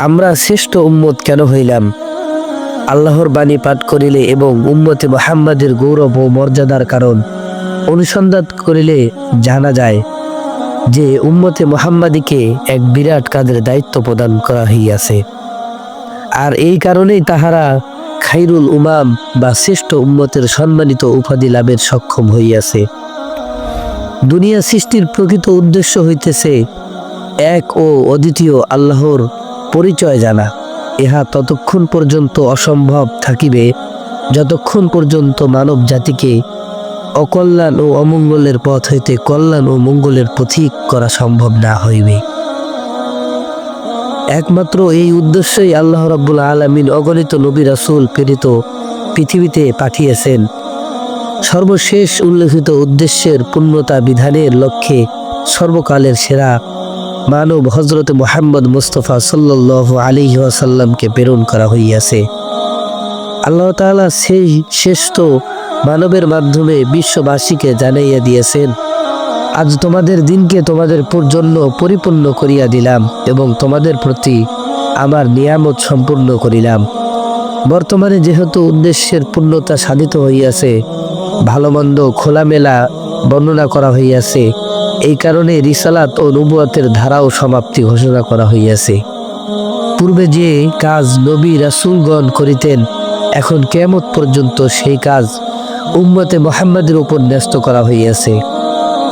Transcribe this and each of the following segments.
আমরা শ্রেষ্ঠ উম্মত কেন হইলাম? আল্লাহর বাণী পাঠ করিলে এবং উম্মতে মুহাম্মাদের গৌরব ও মর্যাদার কারণ অনুসন্ধান করিলে জানা যায় যে উম্মতে মুহাম্মাদীকে এক বিরাট কাজের দায়িত্ব প্রদান করা হইয়াছে। আর এই কারণেই তাহারা খাইরুল উমাম বা শ্রেষ্ঠ উম্মতের সম্মানিত উপাধি লাভের সক্ষম হইয়াছে। দুনিয়া সৃষ্টির প্রকৃত উদ্দেশ্য হইতেছে এক ও অদ্বিতীয় আল্লাহর পরিচয় জানা। ইহা ততক্ষণ পর্যন্ত অসম্ভব থাকিবে যতক্ষণ পর্যন্ত মানব জাতিকে অকল্যাণ ও অমঙ্গলের পথ হইতে কল্যাণ ও মঙ্গলের পথিক করা সম্ভব না হইবে। একমাত্র এই উদ্দেশ্যই আল্লাহ রাব্বুল আলামিন অগণিত নবী রাসূল প্রেরিত পৃথিবীতে পাঠিয়েছেন। সর্বশেষ উল্লেখিত উদ্দেশ্যের পূর্ণতা বিধানের লক্ষ্যে সর্বকালের সেরা মানব হযরত মুহাম্মদ মুস্তাফা সাল্লাল্লাহু আলাইহি ওয়াসাল্লামকে প্রেরণ করা হইয়াছে। আল্লাহ তাআলা সেই শ্রেষ্ঠ মানবের মাধ্যমে বিশ্ববাসীকে জানাইয়া দিয়েছেন, আজ তোমাদের দিনকে তোমাদের জন্য পরিপূর্ণ করিয়া দিলাম এবং তোমাদের প্রতি আমার নিয়ামত সম্পূর্ণ করিলাম। বর্তমানে যেহেতু উদ্দেশ্যের পূর্ণতা সাধিত হইয়াছে, ভালো মন্দ খোলামেলা বর্ণনা করা হইয়াছে, এই কারণে রিসালাত ও নবুয়তের ধারাও সমাপ্তি ঘোষণা করা হইয়াছে। পূর্বে যে কাজ নবী রাসূলগণ করিতেন, এখন কিয়ামত পর্যন্ত সেই কাজ উম্মতে মুহাম্মাদের উপর ন্যস্ত করা হইয়াছে।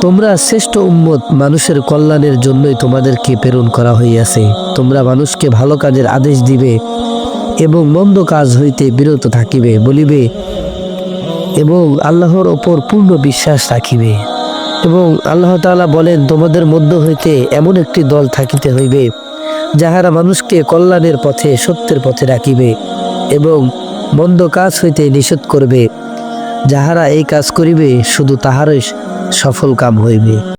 তোমরা শ্রেষ্ঠ উম্মত, মানুষের কল্যাণের জন্যই তোমাদেরকে প্রেরণ করা হইয়াছে। তোমরা মানুষকে ভালো কাজের আদেশ দিবে এবং মন্দ কাজ হইতে বিরত থাকিবে বলিবে এবং আল্লাহর ওপর পূর্ণ বিশ্বাস রাখিবে। এবং আল্লাহ তাআলা বলেন, তোমাদের মধ্য হইতে এমন একটি দল থাকিতে হইবে যাহারা মানুষকে কল্যাণের পথে সত্যের পথে রাখিবে এবং মন্দ কাজ হইতে নিষেধ করবে। যাহারা এই কাজ করিবে শুধু তাহারই সফল কাম হইবে।